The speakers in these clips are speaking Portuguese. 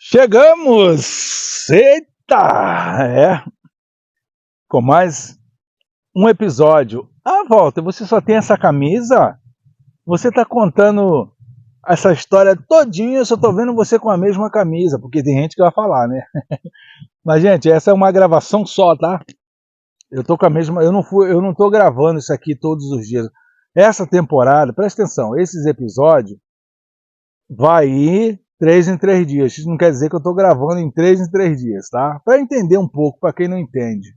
Chegamos! Eita! Com mais um episódio. Walter, você só tem essa camisa? Você tá contando essa história todinha, eu só tô vendo você com a mesma camisa, porque tem gente que vai falar, né? Mas, gente, essa é uma gravação só, tá? Eu tô com a mesma, eu não tô gravando isso aqui todos os dias. Essa temporada, presta atenção, esses episódios vai ir 3 em 3 dias. Isso não quer dizer que eu estou gravando em 3 em 3 dias, tá? Para entender um pouco, para quem não entende.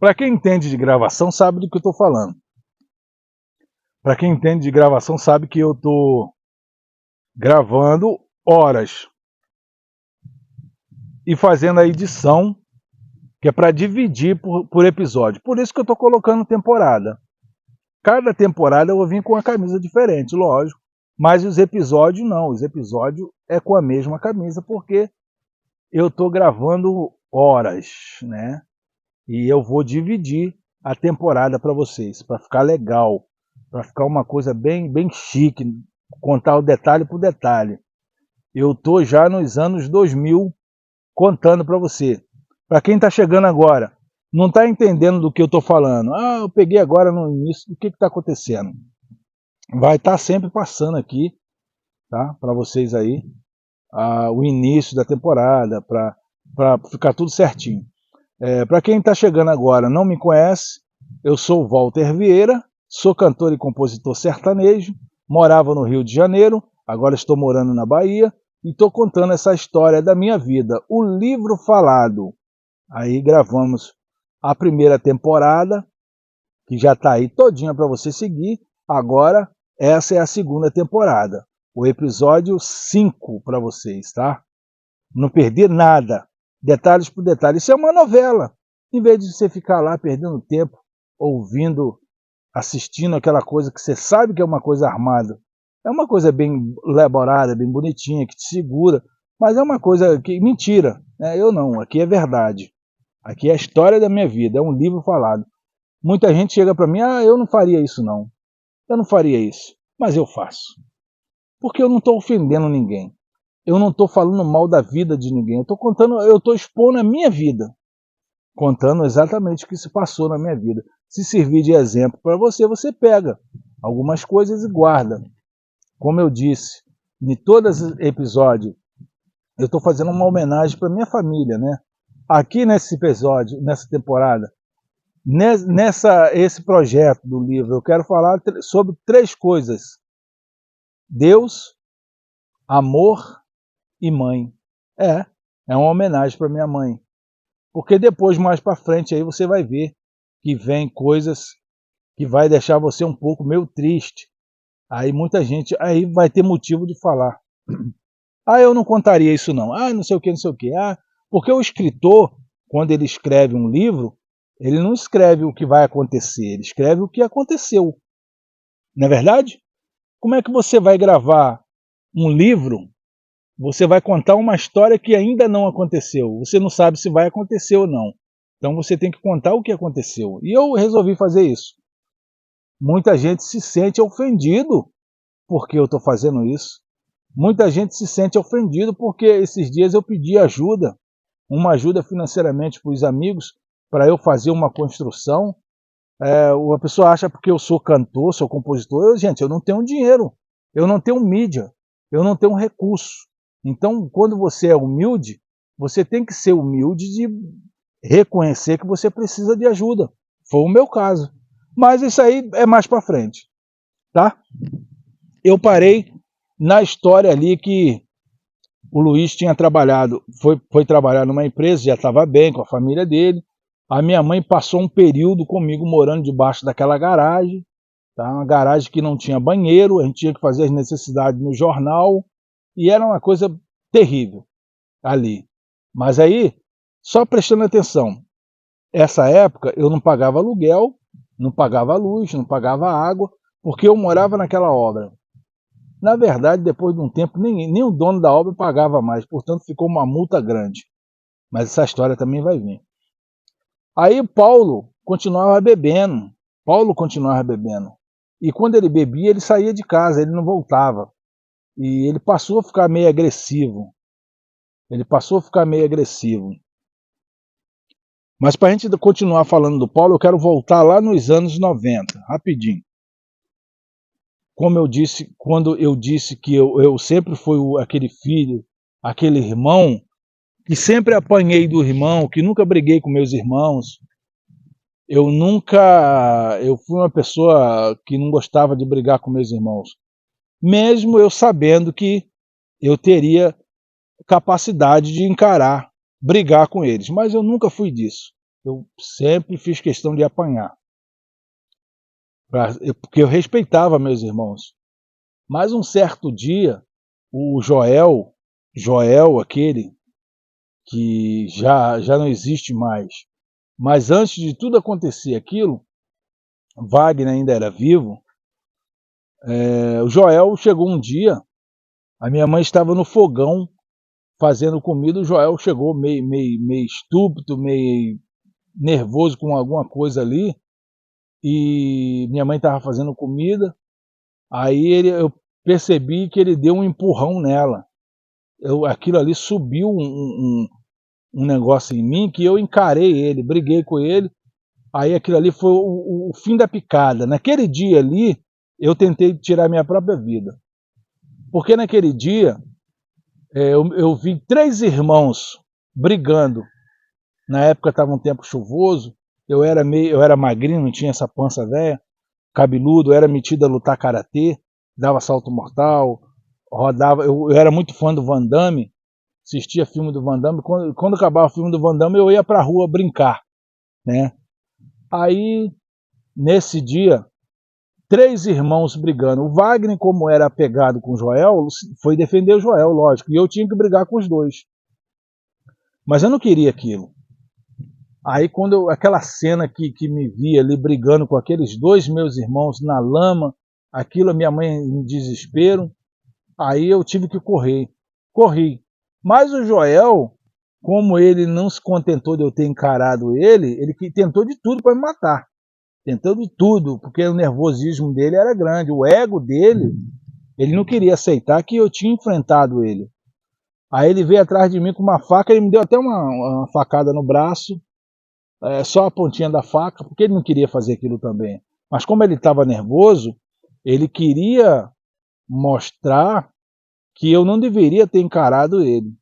Para quem entende de gravação, sabe do que eu estou falando. Para quem entende de gravação, sabe que eu estou gravando horas e fazendo a edição, que é para dividir por episódio. Por isso que eu estou colocando temporada. Cada temporada eu vou vir com uma camisa diferente, lógico. Mas os episódios não. Os episódios é com a mesma camisa, porque eu estou gravando horas, né? E eu vou dividir a temporada para vocês, para ficar legal, para ficar uma coisa bem, bem chique, contar o detalhe por detalhe. Eu estou já nos anos 2000 contando para você. Para quem está chegando agora, não está entendendo do que eu estou falando. Eu peguei agora no início, o que está acontecendo? Vai estar sempre passando aqui, tá? Para vocês aí, o início da temporada, para ficar tudo certinho. Para quem está chegando agora, não me conhece, eu sou o Walter Vieira, sou cantor e compositor sertanejo, morava no Rio de Janeiro, agora estou morando na Bahia e estou contando essa história da minha vida, o livro falado. Aí gravamos a primeira temporada, que já está aí todinha para você seguir. Agora essa é a segunda temporada, o episódio 5 para vocês, tá? Não perder nada. Detalhes por detalhe. Isso é uma novela. Em vez de você ficar lá perdendo tempo, ouvindo, assistindo aquela coisa que você sabe que é uma coisa armada. É uma coisa bem elaborada, bem bonitinha, que te segura. Mas é uma coisa que... mentira. Né? Eu não. Aqui é verdade. Aqui é a história da minha vida. É um livro falado. Muita gente chega para mim, eu não faria isso não. Eu não faria isso. Mas eu faço. Porque eu não estou ofendendo ninguém. Eu não estou falando mal da vida de ninguém. Eu estou expondo a minha vida. Contando exatamente o que se passou na minha vida. Se servir de exemplo para você, você pega algumas coisas e guarda. Como eu disse, em todos os episódios, eu estou fazendo uma homenagem para minha família, né? Aqui nesse episódio, nessa temporada, esse projeto do livro, eu quero falar sobre 3 coisas: Deus, amor e mãe. É uma homenagem para minha mãe. Porque depois, mais para frente, aí você vai ver que vem coisas que vai deixar você um pouco meio triste. Aí muita gente aí vai ter motivo de falar. Eu não contaria isso não. Não sei o que, não sei o que. Porque o escritor, quando ele escreve um livro, ele não escreve o que vai acontecer, ele escreve o que aconteceu. Não é verdade? Como é que você vai gravar um livro? Você vai contar uma história que ainda não aconteceu. Você não sabe se vai acontecer ou não. Então você tem que contar o que aconteceu. E eu resolvi fazer isso. Muita gente se sente ofendido porque eu estou fazendo isso. Muita gente se sente ofendido porque esses dias eu pedi ajuda, uma ajuda financeiramente para os amigos, para eu fazer uma construção. Uma pessoa acha porque eu sou cantor, sou compositor. Gente, eu não tenho dinheiro, eu não tenho mídia, eu não tenho recurso. Então, quando você é humilde, você tem que ser humilde de reconhecer que você precisa de ajuda. Foi o meu caso. Mas isso aí é mais para frente, tá? Eu parei na história ali que o Luiz tinha trabalhado, foi trabalhar numa empresa, já estava bem com a família dele. A minha mãe passou um período comigo morando debaixo daquela garagem, tá? Uma garagem que não tinha banheiro, a gente tinha que fazer as necessidades no jornal, e era uma coisa terrível ali. Mas aí, só prestando atenção, essa época eu não pagava aluguel, não pagava luz, não pagava água, porque eu morava naquela obra. Na verdade, depois de um tempo, nem o dono da obra pagava mais, portanto ficou uma multa grande. Mas essa história também vai vir. Aí Paulo continuava bebendo. E quando ele bebia, ele saía de casa, ele não voltava. E ele passou a ficar meio agressivo. Ele passou a ficar meio agressivo. Mas para a gente continuar falando do Paulo, eu quero voltar lá nos anos 90, rapidinho. Como eu disse, quando eu disse que eu sempre fui aquele filho, aquele irmão, que sempre apanhei do irmão, que nunca briguei com meus irmãos. Eu fui uma pessoa que não gostava de brigar com meus irmãos. Mesmo eu sabendo que eu teria capacidade de encarar, brigar com eles. Mas eu nunca fui disso. Eu sempre fiz questão de apanhar. Porque eu respeitava meus irmãos. Mas um certo dia, o Joel, aquele que já não existe mais, mas antes de tudo acontecer aquilo, Wagner ainda era vivo, o Joel chegou um dia, a minha mãe estava no fogão fazendo comida, o Joel chegou meio estúpido, meio nervoso com alguma coisa ali, e minha mãe estava fazendo comida, aí eu percebi que ele deu um empurrão nela. Aquilo ali subiu um negócio em mim que eu encarei ele, briguei com ele, aí aquilo ali foi o fim da picada. Naquele dia ali, eu tentei tirar minha própria vida. Porque naquele dia, eu vi 3 irmãos brigando. Na época estava um tempo chuvoso, eu era magrinho, não tinha essa pança velha, cabeludo, eu era metido a lutar karatê, dava salto mortal, rodava, eu era muito fã do Van Damme, assistia filme do Van Damme, quando acabava o filme do Van Damme eu ia pra rua brincar, né? Aí, nesse dia, 3 irmãos brigando. O Wagner, como era apegado com o Joel, foi defender o Joel, lógico, e eu tinha que brigar com os dois. Mas eu não queria aquilo. Aí aquela cena que me via ali brigando com aqueles 2 meus irmãos na lama, aquilo, a minha mãe em desespero, aí eu tive que correr. Corri. Mas o Joel, como ele não se contentou de eu ter encarado ele tentou de tudo para me matar. Tentou de tudo, porque o nervosismo dele era grande. O ego dele, ele não queria aceitar que eu tinha enfrentado ele. Aí ele veio atrás de mim com uma faca, ele me deu até uma facada no braço, só a pontinha da faca, porque ele não queria fazer aquilo também. Mas como ele estava nervoso, ele queria mostrar que eu não deveria ter encarado ele.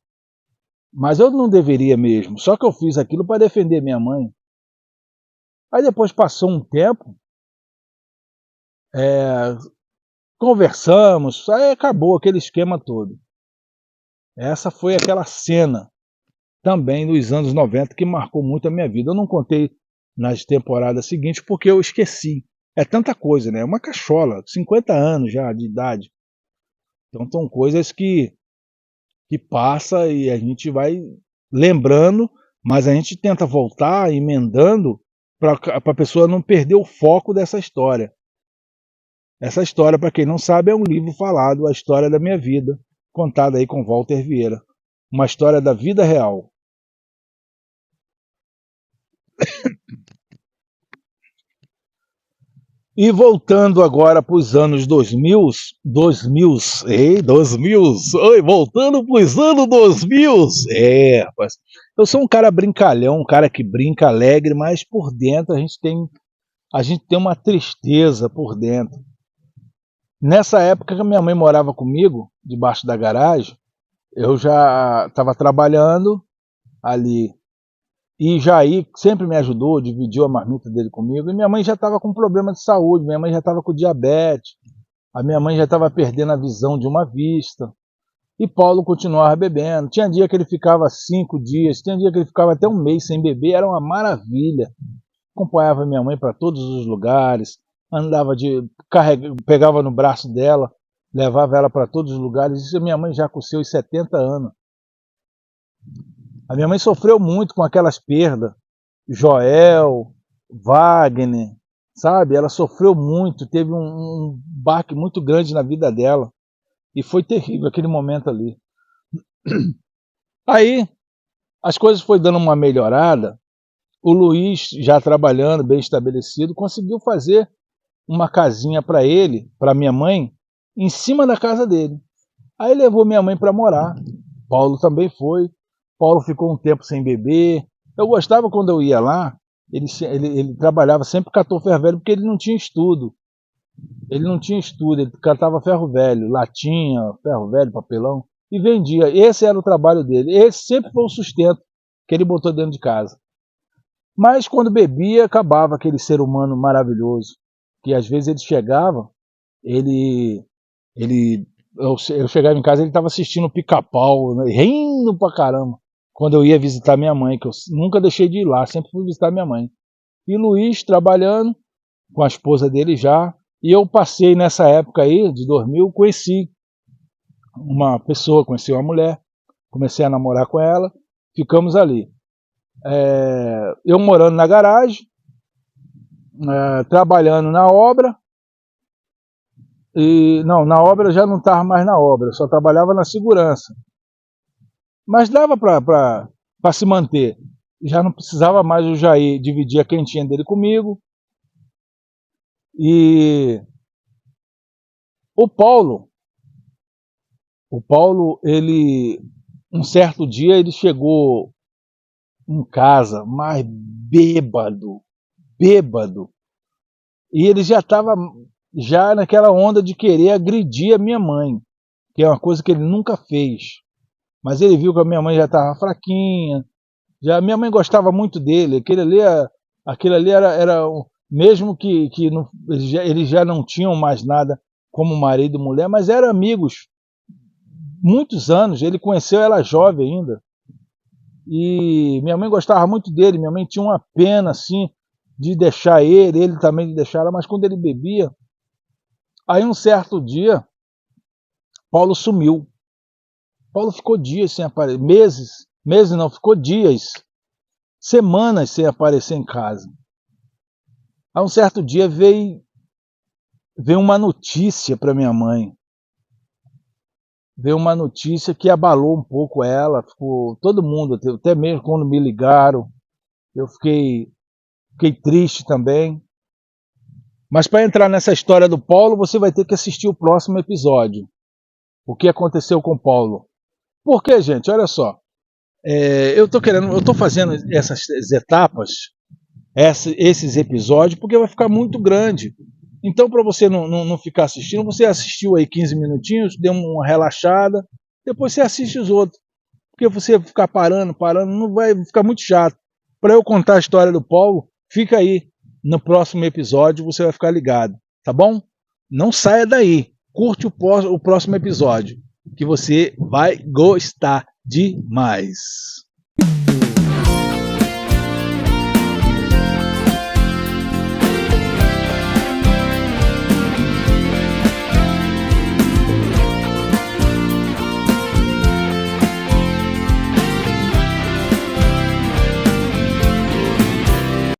Mas eu não deveria mesmo, só que eu fiz aquilo para defender minha mãe. Aí depois passou um tempo, conversamos, aí acabou aquele esquema todo. Essa foi aquela cena também dos anos 90 que marcou muito a minha vida. Eu não contei nas temporadas seguintes porque eu esqueci. É tanta coisa, né? É uma cachola, 50 anos já de idade. Então são coisas que passa e a gente vai lembrando, mas a gente tenta voltar emendando para a pessoa não perder o foco dessa história. Essa história, para quem não sabe, é um livro falado, a história da minha vida, contada aí com Walter Vieira. Uma história da vida real. E voltando agora para os anos 2000, voltando para os anos 2000, rapaz, eu sou um cara brincalhão, um cara que brinca alegre, mas por dentro a gente tem uma tristeza por dentro. Nessa época que minha mãe morava comigo, debaixo da garagem, eu já estava trabalhando ali. E Jair sempre me ajudou, dividiu a marmita dele comigo. E minha mãe já estava com problema de saúde, minha mãe já estava com diabetes, a minha mãe já estava perdendo a visão de uma vista. E Paulo continuava bebendo. Tinha dia que ele ficava 5 dias, tinha dia que ele ficava até um mês sem beber, era uma maravilha. Acompanhava minha mãe para todos os lugares, pegava no braço dela, levava ela para todos os lugares. Isso minha mãe já com seus 70 anos. A minha mãe sofreu muito com aquelas perdas. Joel, Wagner, sabe? Ela sofreu muito, teve um baque muito grande na vida dela. E foi terrível aquele momento ali. Aí, as coisas foram dando uma melhorada. O Luiz, já trabalhando, bem estabelecido, conseguiu fazer uma casinha para ele, para minha mãe, em cima da casa dele. Aí levou minha mãe para morar. Paulo também foi. Paulo ficou um tempo sem beber. Eu gostava quando eu ia lá, ele trabalhava sempre catou ferro velho, porque ele não tinha estudo. Ele catava ferro velho, latinha, ferro velho, papelão, e vendia. Esse era o trabalho dele. Esse sempre foi o sustento que ele botou dentro de casa. Mas quando bebia, acabava aquele ser humano maravilhoso, que às vezes ele chegava, ele, eu chegava em casa, ele estava assistindo Pica-Pau, né, rindo pra caramba, quando eu ia visitar minha mãe, que eu nunca deixei de ir lá, sempre fui visitar minha mãe. E Luiz trabalhando, com a esposa dele já, e eu passei nessa época aí, de 2000, conheci uma pessoa, conheci uma mulher, comecei a namorar com ela, ficamos ali. Eu morando na garagem, trabalhando na obra, e não, na obra eu já não estava mais na obra, eu só trabalhava na segurança. Mas dava para se manter. Já não precisava mais o Jair dividir a quentinha dele comigo. E o Paulo, ele, um certo dia ele chegou em casa, mas bêbado, e ele já estava já naquela onda de querer agredir a minha mãe, que é uma coisa que ele nunca fez. Mas ele viu que a minha mãe já estava fraquinha, já minha mãe gostava muito dele, aquele ali era mesmo que não, eles já não tinham mais nada como marido e mulher, mas eram amigos muitos anos. Ele conheceu ela jovem ainda, e minha mãe gostava muito dele. Minha mãe tinha uma pena assim de deixar ele também de deixar ela, mas quando ele bebia, aí um certo dia Paulo sumiu. Paulo ficou dias sem aparecer, meses não, ficou dias, semanas sem aparecer em casa. Aí um certo dia veio uma notícia para minha mãe. Veio uma notícia que abalou um pouco ela, ficou todo mundo, até mesmo quando me ligaram, eu fiquei triste também. Mas para entrar nessa história do Paulo, você vai ter que assistir o próximo episódio. O que aconteceu com o Paulo? Porque, gente, olha só, eu estou fazendo essas etapas, esses episódios, porque vai ficar muito grande. Então, para você não ficar assistindo, você assistiu aí 15 minutinhos, deu uma relaxada, depois você assiste os outros. Porque você ficar parando, não vai ficar muito chato. Para eu contar a história do Paulo, fica aí. No próximo episódio você vai ficar ligado, tá bom? Não saia daí. Curte o próximo episódio, que você vai gostar demais.